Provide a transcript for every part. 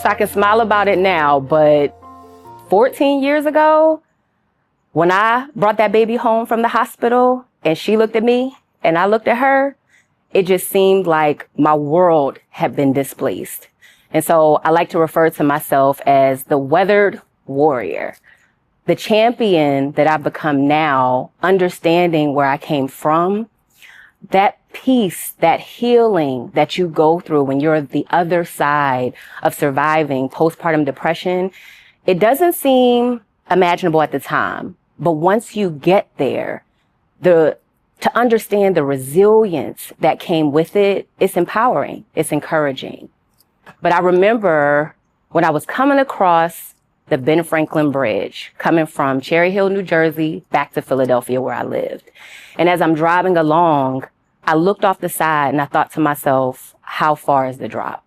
So I can smile about it now, but 14 years ago, when I brought that baby home from the hospital and she looked at me and I looked at her, it just seemed like my world had been displaced. And so I like to refer to myself as the weathered warrior, the champion that I've become now, understanding where I came from. That peace, that healing that you go through when you're the other side of surviving postpartum depression, it doesn't seem imaginable at the time. But once you get there, to understand the resilience that came with it, it's empowering, it's encouraging. But I remember when I was coming across the Ben Franklin Bridge, coming from Cherry Hill, New Jersey, back to Philadelphia where I lived. And as I'm driving along, I looked off the side and I thought to myself, how far is the drop?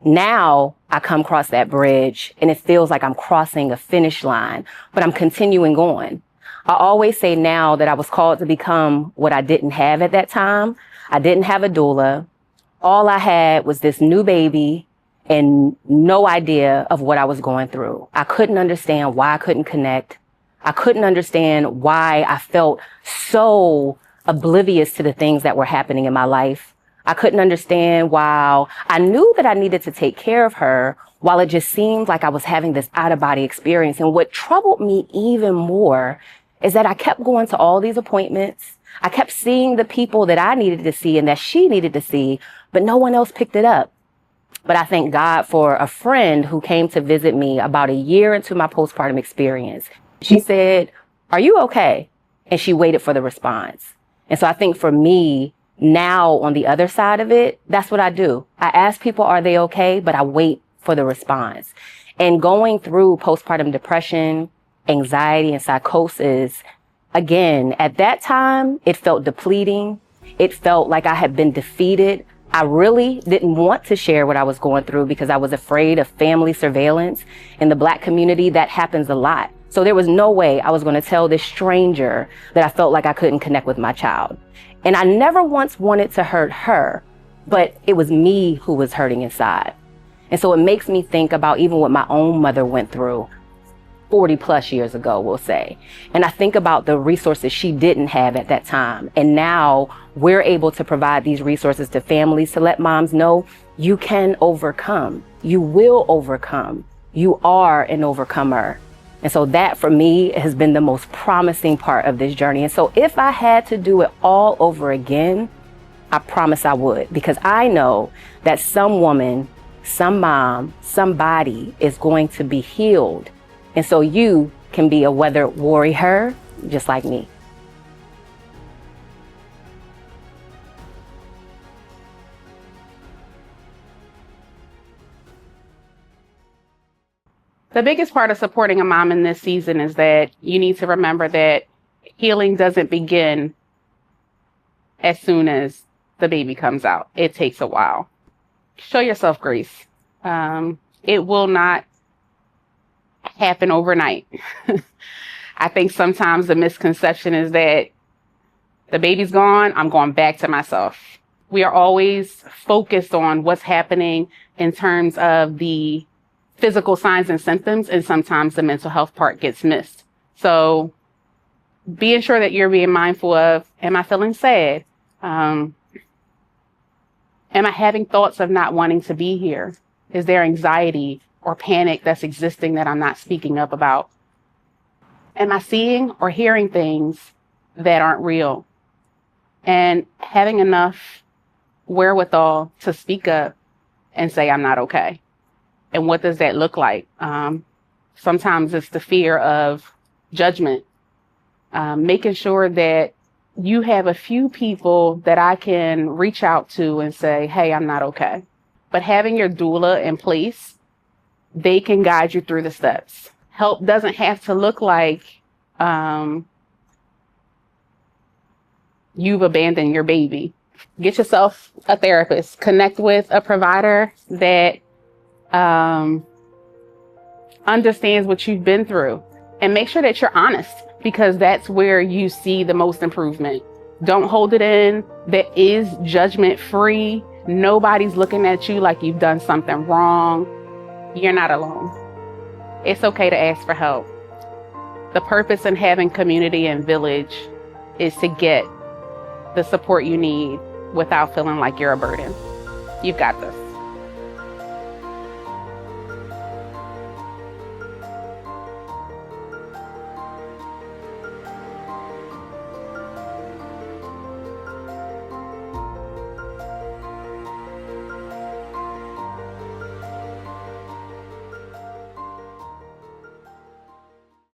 Now I come across that bridge and it feels like I'm crossing a finish line, but I'm continuing on. I always say now that I was called to become what I didn't have at that time. I didn't have a doula. All I had was this new baby and no idea of what I was going through. I couldn't understand why I couldn't connect. I couldn't understand why I felt so oblivious to the things that were happening in my life. I couldn't understand why I knew that I needed to take care of her, while it just seemed like I was having this out-of-body experience. And what troubled me even more is that I kept going to all these appointments. I kept seeing the people that I needed to see and that she needed to see, but no one else picked it up. But I thank God for a friend who came to visit me about a year into my postpartum experience. She said, "Are you okay?" And she waited for the response. And so I think for me, now on the other side of it, that's what I do. I ask people, are they okay? But I wait for the response. And going through postpartum depression, anxiety, and psychosis, again, at that time, it felt depleting. It felt like I had been defeated. I really didn't want to share what I was going through because I was afraid of family surveillance. In the Black community, that happens a lot. So there was no way I was going to tell this stranger that I felt like I couldn't connect with my child. And I never once wanted to hurt her, but it was me who was hurting inside. And so it makes me think about even what my own mother went through 40 plus years ago, we'll say. And I think about the resources she didn't have at that time. And now we're able to provide these resources to families to let moms know you can overcome. You will overcome. You are an overcomer. And so that for me has been the most promising part of this journey. And so if I had to do it all over again, I promise I would, because I know that some woman, some mom, somebody is going to be healed. And so you can be a weathered warrior just like me. The biggest part of supporting a mom in this season is that you need to remember that healing doesn't begin as soon as the baby comes out. It takes a while. Show yourself grace. It will not happen overnight. I think sometimes the misconception is that the baby's gone, I'm going back to myself. We are always focused on what's happening in terms of the physical signs and symptoms, and sometimes the mental health part gets missed. So being sure that you're being mindful of, am I feeling sad? Am I having thoughts of not wanting to be here? Is there anxiety or panic that's existing that I'm not speaking up about? Am I seeing or hearing things that aren't real? And having enough wherewithal to speak up and say, I'm not okay. And what does that look like? Sometimes it's the fear of judgment, making sure that you have a few people that I can reach out to and say, hey, I'm not okay. But having your doula in place, they can guide you through the steps. Help doesn't have to look like you've abandoned your baby. Get yourself a therapist. Connect with a provider that understands what you've been through, and make sure that you're honest, because that's where you see the most improvement. Don't hold it in. That is judgment free. Nobody's looking at you like you've done something wrong. you're not alone. It's okay to ask for help. The purpose in having community and village is to get the support you need without feeling like you're a burden. You've got this.